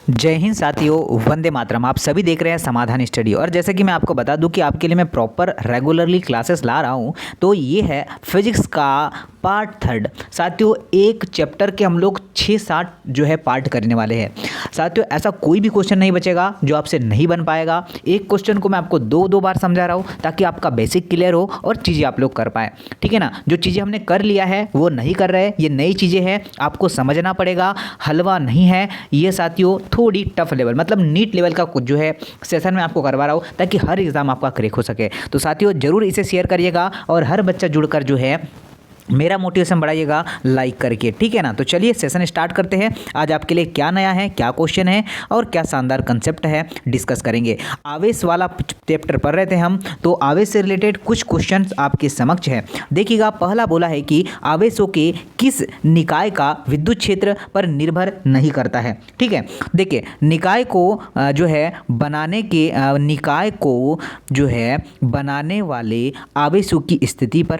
जय हिंद साथियों, वंदे मातरम। आप सभी देख रहे हैं समाधान स्टडी। और जैसे कि मैं आपको बता दूं कि आपके लिए मैं प्रॉपर रेगुलरली क्लासेस ला रहा हूं, तो ये है फिजिक्स का पार्ट थर्ड। साथियों, एक चैप्टर के हम लोग 6-7 जो है पार्ट करने वाले हैं। साथियों, ऐसा कोई भी क्वेश्चन नहीं बचेगा जो आपसे नहीं बन पाएगा। एक क्वेश्चन को मैं आपको दो बार समझा रहा हूँ ताकि आपका बेसिक क्लियर हो और चीज़ें आप लोग कर पाएँ। ठीक है ना। जो चीज़ें हमने कर लिया है वो नहीं कर रहे, ये नई चीज़ें हैं, आपको समझना पड़ेगा। हलवा नहीं है ये साथियों, थोड़ी टफ लेवल मतलब नीट लेवल का कुछ जो है सेशन में आपको करवा रहा हूँ ताकि हर एग्ज़ाम आपका क्रैक हो सके। तो साथियों ज़रूर इसे शेयर करिएगा और हर बच्चा जुड़कर जो है मेरा मोटिवेशन बढ़ाइएगा लाइक करके। ठीक है ना। तो चलिए सेशन स्टार्ट करते हैं। आज आपके लिए क्या नया है, क्या क्वेश्चन है और क्या शानदार कंसेप्ट है, डिस्कस करेंगे। आवेश वाला चैप्टर पढ़ रहे थे हम, तो आवेश से रिलेटेड कुछ क्वेश्चंस आपके समक्ष है। देखिएगा, पहला बोला है कि आवेशों के किस निकाय का विद्युत क्षेत्र पर निर्भर नहीं करता है। ठीक है, देखिए निकाय को जो है बनाने के निकाय को जो है बनाने वाले आवेशों की स्थिति पर,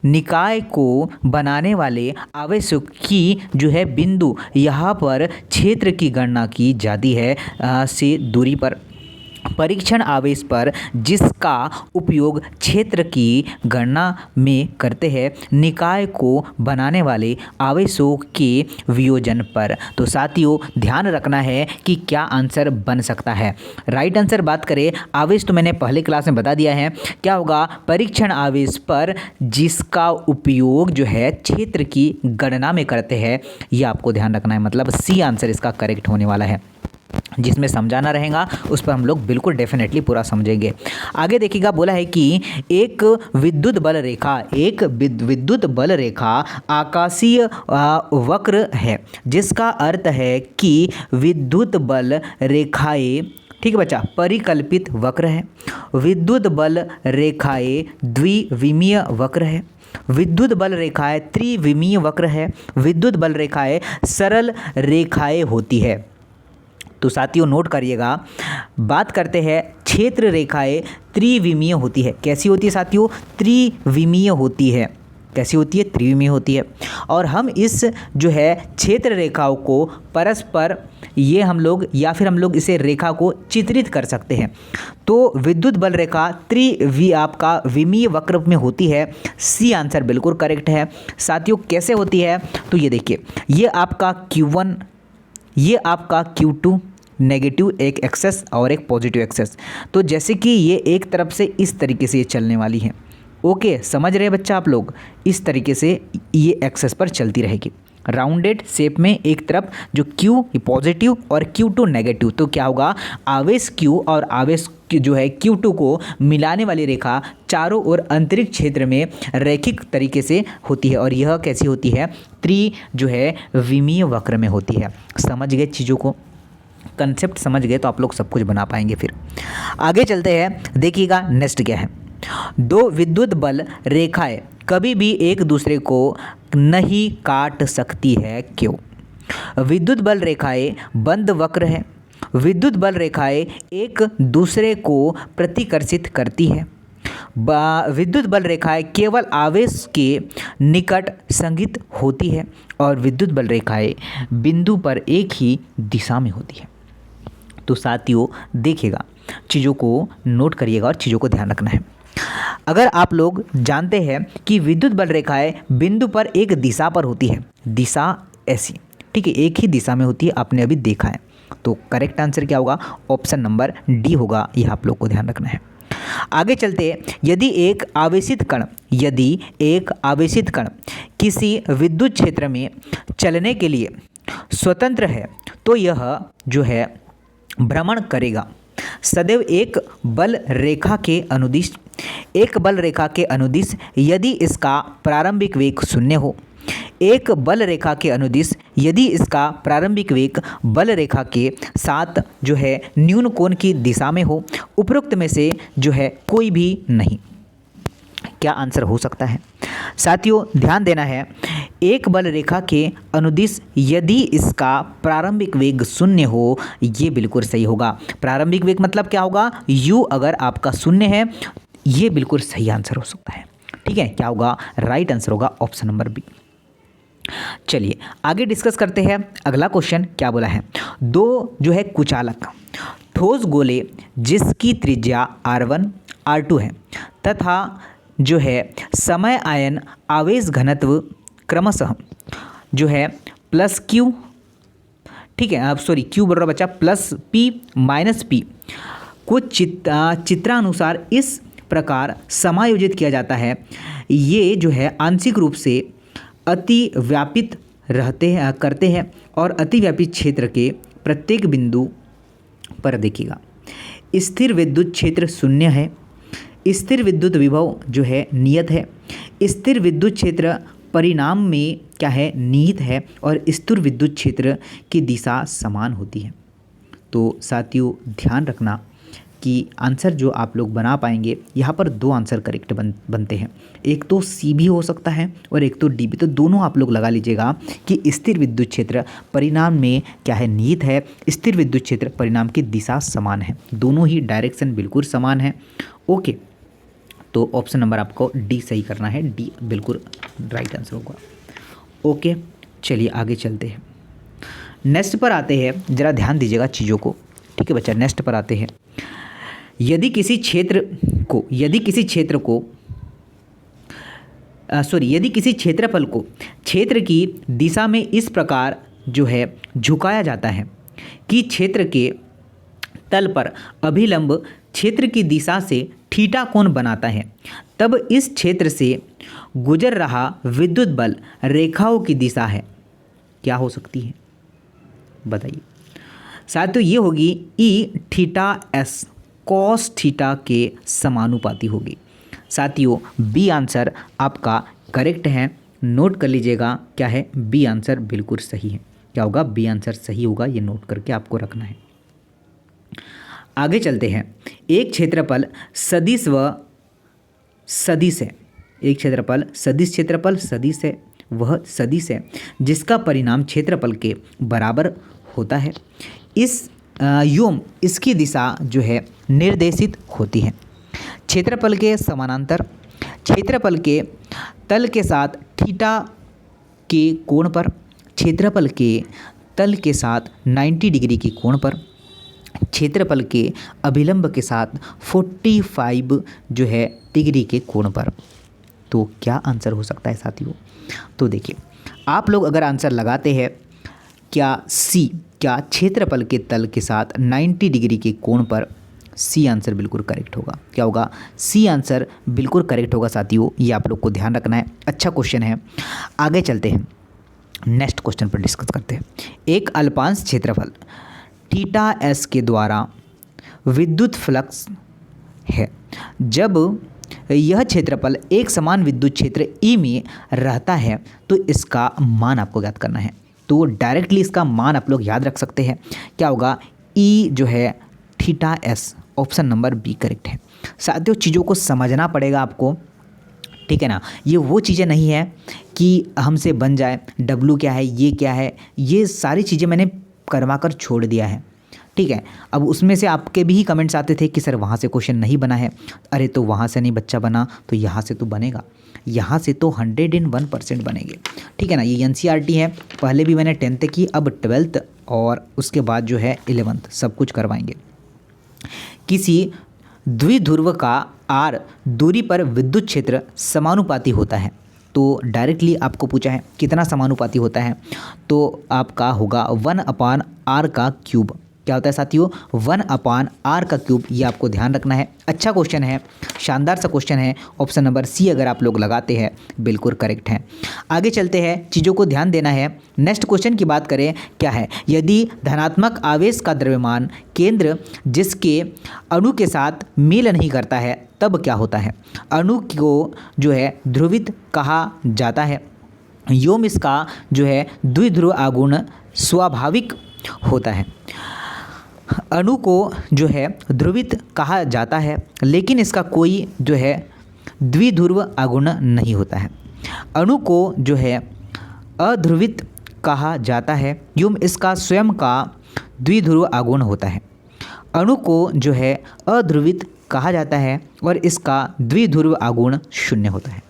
निकाय को बनाने वाले आवेशों की जो है बिंदु यहाँ पर क्षेत्र की गणना की जाती है से दूरी पर, परीक्षण आवेश पर जिसका उपयोग क्षेत्र की गणना में करते हैं, निकाय को बनाने वाले आवेशों के वियोजन पर। तो साथियों ध्यान रखना है कि क्या आंसर बन सकता है। राइट आंसर बात करें आवेश, तो मैंने पहले क्लास में बता दिया है क्या होगा, परीक्षण आवेश पर जिसका उपयोग जो है क्षेत्र की गणना में करते हैं, ये आपको ध्यान रखना है। मतलब सी आंसर इसका करेक्ट होने वाला है। जिसमें समझाना रहेगा उस पर हम लोग बिल्कुल डेफिनेटली पूरा समझेंगे। आगे देखिएगा, बोला है कि एक विद्युत बल रेखा आकाशीय वक्र है, जिसका अर्थ है कि विद्युत बल रेखाएं, ठीक है बच्चा, परिकल्पित वक्र है। विद्युत बल रेखाएं द्विविमीय वक्र है। विद्युत बल रेखाएं त्रिविमीय वक्र है। विद्युत बल रेखाएं सरल रेखाएं होती है। तो साथियों नोट करिएगा, बात करते हैं क्षेत्र रेखाएं त्रिविमीय होती है। कैसी होती है साथियों? त्रिविमीय होती है। कैसी होती है? त्रिविमीय होती है। और हम इस जो है क्षेत्र रेखाओं को परस्पर ये हम लोग या फिर हम लोग इसे रेखा को चित्रित कर सकते हैं। तो विद्युत बल रेखा आपका विमीय वक्र में होती है। सी आंसर बिल्कुल करेक्ट है। साथियों कैसे होती है? तो ये देखिए, ये आपका Q1, ये आपका Q2 नेगेटिव, एक एक्सेस और एक पॉजिटिव एक्सेस। तो जैसे कि ये एक तरफ से इस तरीके से ये चलने वाली है। ओके, समझ रहे हैं बच्चा आप लोग? इस तरीके से ये एक्सेस पर चलती रहेगी राउंडेड शेप में। एक तरफ जो Q पॉजिटिव और Q2 नेगेटिव, तो क्या होगा, आवेश Q और आवेश जो है Q2 को मिलाने वाली रेखा चारों ओर अंतरिक्ष क्षेत्र में रैखिक तरीके से होती है। और यह कैसी होती है? जो है विमीय वक्र में होती है। समझ गए चीज़ों को? कंसेप्ट समझ गए तो आप लोग सब कुछ बना पाएंगे। फिर आगे चलते हैं। देखिएगा नेक्स्ट क्या है। दो विद्युत बल रेखाएं कभी भी एक दूसरे को नहीं काट सकती है, क्यों? विद्युत बल रेखाएं बंद वक्र है। विद्युत बल रेखाएं एक दूसरे को प्रतिकर्षित करती है। विद्युत बल रेखाएं केवल आवेश के निकट संगीत होती है और विद्युत बल रेखाएं बिंदु पर एक ही दिशा में होती है। तो साथियों देखिएगा, चीज़ों को नोट करिएगा और चीज़ों को ध्यान रखना है। अगर आप लोग जानते हैं कि विद्युत बल रेखाएं बिंदु पर एक दिशा पर होती है, दिशा ऐसी, ठीक है, एक ही दिशा में होती है, आपने अभी देखा है। तो करेक्ट आंसर क्या होगा? ऑप्शन नंबर डी होगा। यह आप लोग को ध्यान रखना है। आगे चलते, यदि एक आवेशित कण किसी विद्युत क्षेत्र में चलने के लिए स्वतंत्र है, तो यह जो है भ्रमण करेगा सदैव एक बल रेखा के अनुदिश। एक बल रेखा के अनुदिश यदि इसका प्रारंभिक वेग 0 हो। एक बल रेखा के अनुदिश यदि इसका प्रारंभिक वेग बल रेखा के साथ जो है न्यून कोण की दिशा में हो। उपरोक्त में से जो है कोई भी नहीं। क्या आंसर हो सकता है? साथियों ध्यान देना है, एक बल रेखा के अनुदिश यदि इसका प्रारंभिक वेग 0 हो, ये बिल्कुल सही होगा। प्रारंभिक वेग मतलब क्या होगा? u अगर आपका 0 है, ये बिल्कुल सही आंसर हो सकता है। ठीक है, क्या होगा? राइट आंसर होगा ऑप्शन नंबर बी। चलिए आगे डिस्कस करते हैं। अगला क्वेश्चन क्या बोला है, दो जो है कुचालक ठोस गोले जिसकी त्रिज्या r1 r2 है तथा जो है समय आयन आवेश घनत्व क्रमशः जो है प्लस क्यू, ठीक है, अब सॉरी क्यू बराबर बचा प्लस पी माइनस पी को चित्रानुसार इस प्रकार समायोजित किया जाता है। ये जो है आंशिक रूप से अतिव्यापित करते हैं और अतिव्यापित क्षेत्र के प्रत्येक बिंदु पर देखिएगा स्थिर विद्युत क्षेत्र शून्य है, स्थिर विद्युत विभव जो है नियत है, स्थिर विद्युत क्षेत्र परिणाम में क्या है निहित है और स्थिर विद्युत क्षेत्र की दिशा समान होती है। तो साथियों ध्यान रखना कि आंसर जो आप लोग बना पाएंगे यहाँ पर दो आंसर करेक्ट बनते हैं, एक तो सी भी हो सकता है और एक तो डी भी। तो दोनों आप लोग लगा लीजिएगा कि स्थिर विद्युत क्षेत्र परिणाम में क्या है निहित है, स्थिर विद्युत क्षेत्र परिणाम की दिशा समान है, दोनों ही डायरेक्शन बिल्कुल समान है। ओके, तो ऑप्शन नंबर आपको डी सही करना है, डी बिल्कुल राइट आंसर होगा। ओके चलिए आगे चलते हैं, नेक्स्ट पर आते हैं, ज़रा ध्यान दीजिएगा चीज़ों को, ठीक है बच्चा। नेक्स्ट पर आते हैं, यदि किसी क्षेत्रफल को क्षेत्र की दिशा में इस प्रकार जो है झुकाया जाता है कि क्षेत्र के तल पर अभिलंब क्षेत्र की दिशा से थीटा कोण बनाता है, तब इस क्षेत्र से गुजर रहा विद्युत बल रेखाओं की दिशा है, क्या हो सकती है बताइए। साथियों ये होगी E theta S cos theta के समानुपाती होगी। साथियों बी आंसर आपका करेक्ट है, नोट कर लीजिएगा क्या है, बी आंसर बिल्कुल सही है। क्या होगा, बी आंसर सही होगा, ये नोट करके आपको रखना है। आगे चलते हैं, एक क्षेत्रफल सदिश व सदिश है, एक क्षेत्रफल सदिश क्षेत्रफल सदिश है, वह सदिश है जिसका परिणाम क्षेत्रफल के बराबर होता है। इस योम इसकी दिशा जो है निर्देशित होती है क्षेत्रफल के समानांतर, क्षेत्रफल के तल के साथ थीटा के कोण पर, क्षेत्रफल के तल के साथ 90 डिग्री के कोण पर, क्षेत्रफल के अभिलंब के साथ 45 जो है डिग्री के कोण पर। तो क्या आंसर हो सकता है साथियों, तो देखिए आप लोग अगर आंसर लगाते हैं क्या सी, क्या क्षेत्रफल के तल के साथ 90 डिग्री के कोण पर, सी आंसर बिल्कुल करेक्ट होगा। क्या होगा, सी आंसर बिल्कुल करेक्ट होगा साथियों, ये आप लोग को ध्यान रखना है। अच्छा क्वेश्चन है, आगे चलते हैं, नेक्स्ट क्वेश्चन पर डिस्कस करते हैं। एक अल्पांश क्षेत्रफल थीटा एस के द्वारा विद्युत फ्लक्स है, जब यह क्षेत्रफल एक समान विद्युत क्षेत्र ई में रहता है तो इसका मान आपको ज्ञात करना है। तो डायरेक्टली इसका मान आप लोग याद रख सकते हैं, क्या होगा, ई जो है theta S, option number B correct है। साथियों चीज़ों को समझना पड़ेगा आपको, ठीक है ना, ये वो चीज़ें नहीं है कि हमसे बन जाए, डब्लू क्या है, ये क्या है, ये सारी चीज़ें मैंने करवा कर छोड़ दिया है, ठीक है। अब उसमें से आपके भी कमेंट्स आते थे कि सर वहाँ से क्वेश्चन नहीं बना है, अरे तो वहाँ से नहीं बच्चा बना तो यहाँ से तो बनेगा, यहाँ से तो 101% बनेंगे, ठीक है ना। ये एनसीईआरटी है, पहले भी मैंने 10th की, अब 12th और उसके बाद जो है 11th सब कुछ करवाएंगे। किसी द्विध्रुव का आर दूरी पर विद्युत क्षेत्र समानुपाती होता है, तो डायरेक्टली आपको पूछा है कितना समानुपाती होता है, तो आपका होगा 1/r का क्यूब। क्या होता है साथियों, 1/r का क्यूब, ये आपको ध्यान रखना है। अच्छा क्वेश्चन है, शानदार सा क्वेश्चन है, ऑप्शन नंबर सी अगर आप लोग लगाते हैं बिल्कुल करेक्ट है। आगे चलते हैं, चीज़ों को ध्यान देना है। नेक्स्ट क्वेश्चन की बात करें, क्या है, यदि धनात्मक आवेश का द्रव्यमान केंद्र जिसके अणु के साथ मेल नहीं करता है तब क्या होता है। अणु को जो है ध्रुवित कहा जाता है, योम इसका जो है द्विध्रुव आघूर्ण स्वाभाविक होता है। अणु को जो है ध्रुवित कहा जाता है लेकिन इसका कोई जो है द्विध्रुव आघूर्ण नहीं होता है। अणु को जो है अध्रुवित कहा जाता है, एवं इसका स्वयं का द्विध्रुव आघूर्ण होता है। अणु को जो है अध्रुवित कहा जाता है और इसका द्विध्रुव आघूर्ण 0 होता है।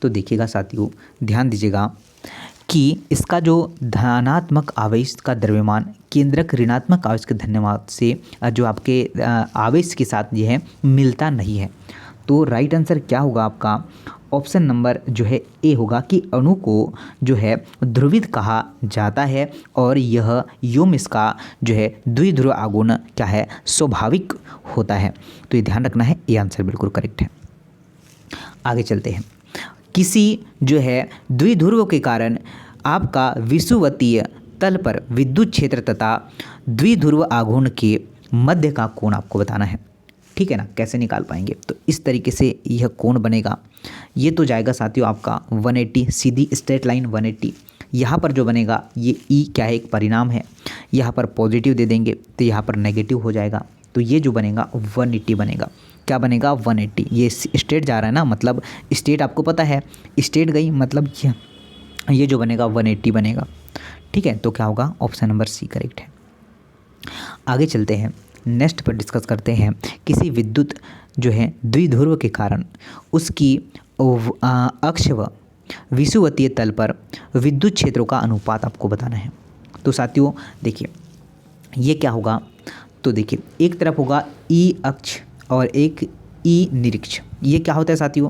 तो देखिएगा साथियों, ध्यान दीजिएगा, कि इसका जो धनात्मक आवेश का द्रव्यमान केंद्रक ऋणात्मक आवेश के धन्यवाद से जो आपके आवेश के साथ ये है मिलता नहीं है। तो राइट आंसर क्या होगा आपका ऑप्शन नंबर जो है ए होगा कि अणु को जो है ध्रुवित कहा जाता है और यह व्योम इसका जो है द्विध्रुव आघूर्ण क्या है स्वाभाविक होता है। तो ये ध्यान रखना है, ये आंसर बिल्कुल करेक्ट है। आगे चलते हैं। किसी जो है द्विध्रुव के कारण आपका विषुवतीय तल पर विद्युत क्षेत्र तथा द्विध्रुव आघूर्ण के मध्य का कोण आपको बताना है। ठीक है ना, कैसे निकाल पाएंगे? तो इस तरीके से यह कोण बनेगा। ये तो जाएगा साथियों आपका 180, सीधी स्ट्रेट लाइन 180। यहाँ पर जो बनेगा ये ई क्या है, एक परिणाम है। यहाँ पर पॉजिटिव दे देंगे तो यहाँ पर नेगेटिव हो जाएगा। तो ये जो बनेगा 180 बनेगा। क्या बनेगा? 180। ये स्ट्रेट जा रहा है ना, मतलब स्ट्रेट आपको पता है, स्ट्रेट गई मतलब ये जो बनेगा 180 बनेगा। ठीक है, तो क्या होगा? ऑप्शन नंबर सी करेक्ट है। आगे चलते हैं, नेक्स्ट पर डिस्कस करते हैं। किसी विद्युत जो है द्विध्रुव के कारण उसकी अक्ष व विषुवतीय तल पर विद्युत क्षेत्रों का अनुपात आपको बताना है। तो साथियों देखिए ये क्या होगा, तो देखिए एक तरफ होगा ई अक्ष और एक ई निरीक्ष। ये क्या होता है साथियों?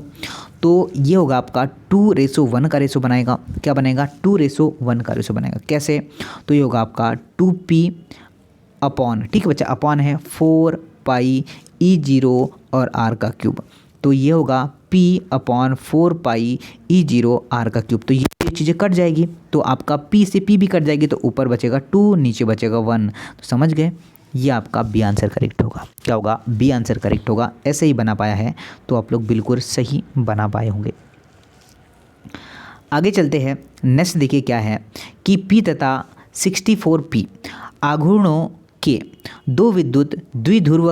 तो ये होगा आपका 2:1 का रेशो बनाएगा। क्या बनेगा? 2:1 का रेशो बनेगा। कैसे? तो ये होगा आपका 2p अपॉन, ठीक है बच्चा, अपॉन है 4πe0 और r का क्यूब। तो ये होगा p अपॉन 4πe0 r का क्यूब। तो ये चीज़ें कट जाएगी, तो आपका p से p भी कट जाएगी, तो ऊपर बचेगा 2, नीचे बचेगा 1। तो समझ गए, ये आपका बी आंसर करेक्ट होगा। क्या होगा? बी आंसर करेक्ट होगा। ऐसे ही बना पाया है तो आप लोग बिल्कुल सही बना पाए होंगे। आगे चलते हैं, नेक्स्ट देखिए क्या है कि p तथा 64p आघूर्णों के दो विद्युत द्विध्रुव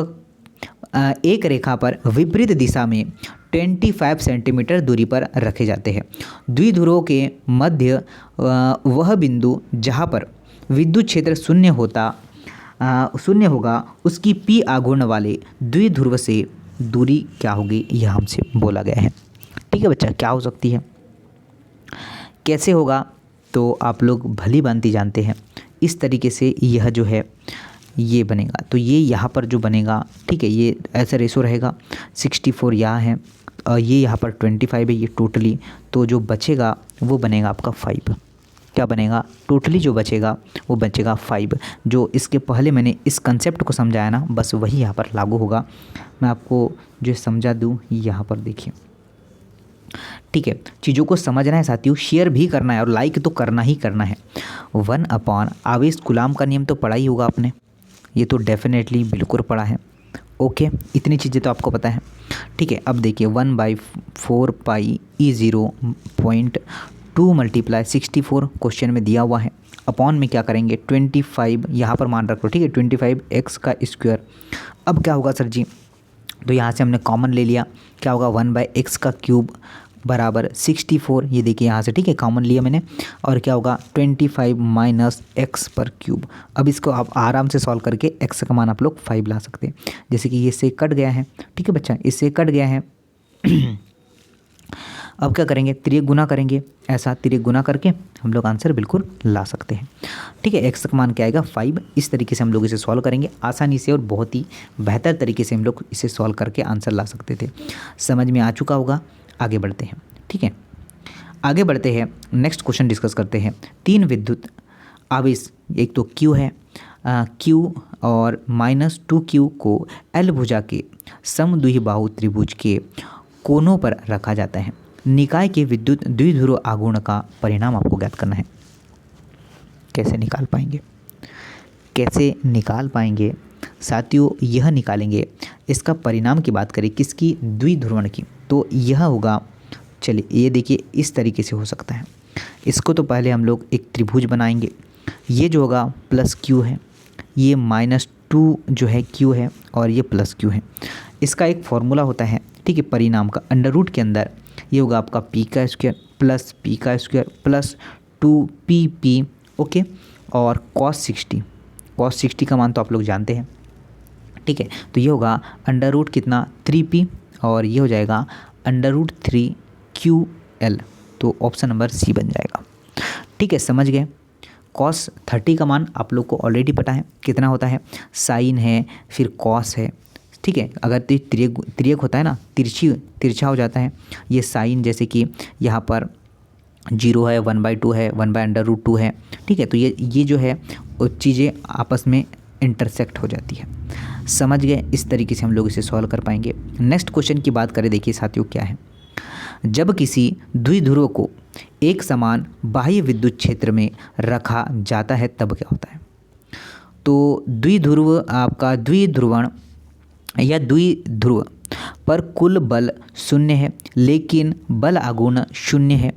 एक रेखा पर विपरीत दिशा में 25 सेंटीमीटर दूरी पर रखे जाते हैं। द्विध्रुवों के मध्य वह बिंदु जहाँ पर विद्युत क्षेत्र शून्य होगा उसकी पी आघूर्ण वाले द्विध्रुव से दूरी क्या होगी, यह हमसे बोला गया है। ठीक है बच्चा, क्या हो सकती है, कैसे होगा? तो आप लोग भली भांति जानते हैं। इस तरीके से यह जो है ये बनेगा। तो ये यहाँ पर जो बनेगा, ठीक है, ये ऐसा रेशो रहेगा। 64 यहाँ है और ये यहाँ पर 25 है, ये टोटली। तो जो बचेगा वो बनेगा आपका 5। क्या बनेगा? टोटली जो बचेगा वो बचेगा 5। जो इसके पहले मैंने इस कंसेप्ट को समझाया ना, बस वही यहाँ पर लागू होगा। मैं आपको जो समझा दूँ, यहाँ पर देखिए। ठीक है, चीज़ों को समझना है साथियों, शेयर भी करना है और लाइक तो करना ही करना है। 1 अपॉन आवेश कूलाम का नियम तो पढ़ा ही होगा आपने, ये तो डेफिनेटली बिल्कुल पढ़ा है। ओके, इतनी चीज़ें तो आपको पता है। ठीक है, अब देखिए 1/4πe0.2 मल्टीप्लाई 64 क्वेश्चन में दिया हुआ है। अपॉन में क्या करेंगे? 25 यहाँ पर मान रख लो। ठीक है, 25x का स्क्वायर। अब क्या होगा सर जी? तो यहाँ से हमने कॉमन ले लिया। क्या होगा? 1/x का क्यूब बराबर 64। ये देखिए यहाँ से, ठीक है, कॉमन लिया मैंने। और क्या होगा? 25 माइनस x पर क्यूब। अब इसको आप आराम से सॉल्व करके x का मान आप लोग 5 ला सकते हैं। जैसे कि ये से कट गया है, ठीक है बच्चा, इससे कट गया है। अब क्या करेंगे? तिर्यक गुना करेंगे। ऐसा तिर्यक गुना करके हम लोग आंसर बिल्कुल ला सकते हैं। ठीक है, x का मान क्या आएगा? 5। इस तरीके से हम लोग इसे सॉल्व करेंगे आसानी से और बहुत ही बेहतर तरीके से हम लोग इसे सॉल्व करके आंसर ला सकते थे। समझ में आ चुका होगा। आगे बढ़ते हैं। ठीक है, आगे बढ़ते हैं, नेक्स्ट क्वेश्चन डिस्कस करते हैं। 3 विद्युत आवेश, एक तो Q है, Q और -2Q को L भुजा के समद्विबाहु त्रिभुज के कोनों पर रखा जाता है। निकाय के विद्युत द्विध्रुव आघूर्ण का परिणाम आपको ज्ञात करना है। कैसे निकाल पाएंगे? कैसे निकाल पाएंगे साथियों? यह निकालेंगे, इसका परिणाम की बात करें किसकी? द्विध्रुवण की। तो यह होगा, चलिए ये देखिए इस तरीके से हो सकता है। इसको तो पहले हम लोग एक त्रिभुज बनाएंगे। ये जो होगा +Q है, ये -2 जो है Q है और ये +Q है। इसका एक फॉर्मूला होता है, ठीक है, परिणाम का। अंडर रूट के अंदर ये होगा आपका p का स्क्वायर प्लस p का स्क्वायर प्लस 2pp, ओके, और cos 60 का मान तो आप लोग जानते हैं। ठीक है, तो ये होगा अंडर रूट कितना? 3p और ये हो जाएगा अंडर रूट 3ql। तो ऑप्शन नंबर सी बन जाएगा। ठीक है, समझ गए। cos 30 का मान आप लोग को ऑलरेडी पता है कितना होता है, साइन है फिर cos है, ठीक है। अगर तिर्यक होता है ना, तिरछा हो जाता है, ये साइन जैसे कि यहाँ पर 0 है, 1/2 है, 1/√2 है, ठीक है। तो ये जो है वो चीज़ें आपस में इंटरसेक्ट हो जाती है, समझ गए। इस तरीके से हम लोग इसे सॉल्व कर पाएंगे। नेक्स्ट क्वेश्चन की बात करें, देखिए साथियों क्या है। जब किसी द्विध्रुव को एक समान बाह्य विद्युत क्षेत्र में रखा जाता है तब क्या होता है। तो द्विध्रुवण या द्विध्रुव पर कुल बल 0 है लेकिन बल आघूर्ण 0 है।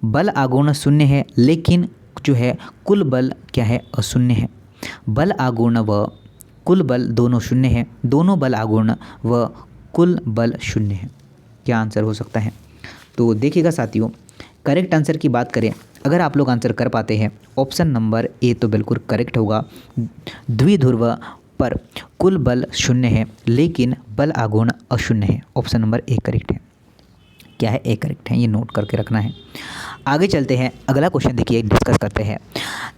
बल आघूर्ण 0 है लेकिन जो है कुल बल क्या है, अशून्य है। बल आघूर्ण व कुल बल दोनों 0 है, दोनों बल आघूर्ण व कुल बल 0 है। क्या आंसर हो सकता है। तो देखिएगा साथियों, करेक्ट आंसर की बात करें, अगर आप लोग आंसर कर पाते हैं ऑप्शन नंबर ए तो बिल्कुल करेक्ट होगा। द्विध्रुव पर कुल बल 0 है लेकिन बल आघूर्ण अशून्य है। ऑप्शन नंबर ए करेक्ट है। क्या है, ए करेक्ट है, ये नोट करके रखना है। आगे चलते हैं, अगला क्वेश्चन देखिए, डिस्कस करते हैं।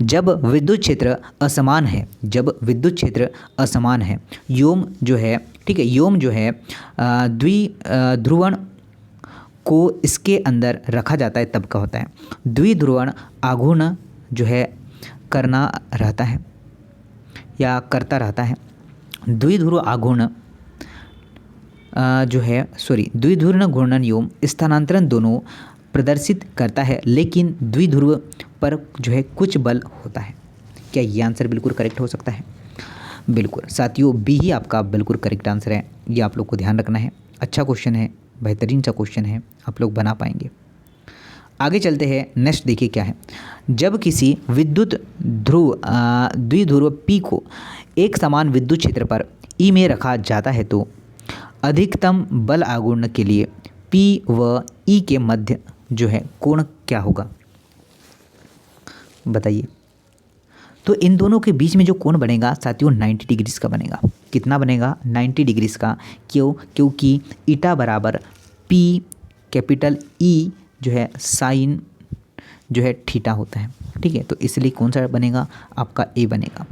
जब विद्युत क्षेत्र असमान है, जब विद्युत क्षेत्र असमान है, योम जो है, ठीक है, योम जो है द्विध्रुवण को इसके अंदर रखा जाता है तब क्या होता है। द्विध्रुवण आघूर्ण जो है करना रहता है या करता रहता है। द्विध्रुव आघूर्ण द्विध्रुव घूर्णन योम स्थानांतरण दोनों प्रदर्शित करता है लेकिन द्विध्रुव पर जो है कुछ बल होता है। क्या ये आंसर बिल्कुल करेक्ट हो सकता है। बिल्कुल साथियों, बी ही आपका बिल्कुल करेक्ट आंसर है। ये आप लोग को ध्यान रखना है। अच्छा क्वेश्चन है, बेहतरीन सा क्वेश्चन है, आप लोग बना पाएंगे। आगे चलते हैं, नेक्स्ट देखिए क्या है। जब किसी विद्युत द्विध्रुव P को एक समान विद्युत क्षेत्र पर E में रखा जाता है तो अधिकतम बल आघूर्ण के लिए P व E के मध्य जो है कोण क्या होगा, बताइए। तो इन दोनों के बीच में जो कोण बनेगा साथियों 90 डिग्रीज का बनेगा। कितना बनेगा, 90 डिग्रीज का। क्यों, क्योंकि ईटा बराबर P कैपिटल E जो है साइन जो है थीटा होता है, ठीक है। तो इसलिए कौन सा बनेगा, आपका ए बनेगा।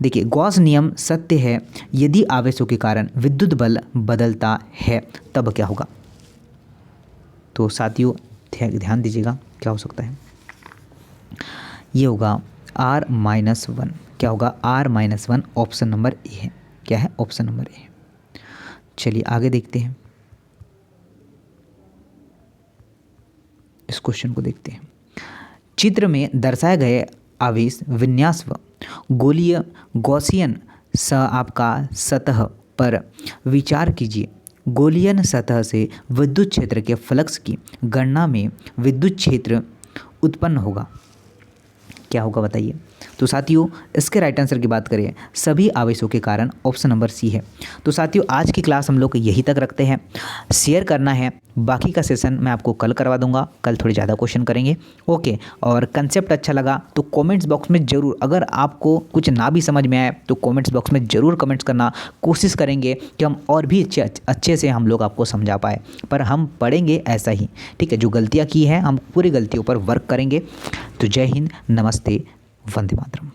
देखिए, गॉस नियम सत्य है यदि आवेशों के कारण विद्युत बल बदलता है तब क्या होगा। तो साथियों ध्यान दीजिएगा, क्या हो सकता है। ये होगा R-1। क्या होगा, R-1। ऑप्शन नंबर ए है। क्या है, ऑप्शन नंबर ए। चलिए आगे देखते हैं, इस क्वेश्चन को देखते हैं। चित्र में दर्शाए गए आवेश विन्यास व गोलीय गॉसियन आपका सतह पर विचार कीजिए। गोलीयन सतह से विद्युत क्षेत्र के फ्लक्स की गणना में विद्युत क्षेत्र उत्पन्न होगा। क्या होगा बताइए। तो साथियों इसके राइट आंसर की बात करें, सभी आवेशों के कारण ऑप्शन नंबर सी है। तो साथियों आज की क्लास हम लोग यही तक रखते हैं। शेयर करना है, बाकी का सेशन मैं आपको कल करवा दूंगा। कल थोड़े ज़्यादा क्वेश्चन करेंगे, ओके। और कंसेप्ट अच्छा लगा तो कमेंट्स बॉक्स में ज़रूर, अगर आपको कुछ ना भी समझ में आए तो कमेंट्स बॉक्स में ज़रूर कमेंट्स करना। कोशिश करेंगे कि हम और भी अच्छे से हम लोग आपको समझा पाए, पर हम पढ़ेंगे ऐसा ही, ठीक है। जो गलतियाँ की हैं हम पूरी गलतियों पर वर्क करेंगे। तो जय हिंद, नमस्ते, वंदे मातरम।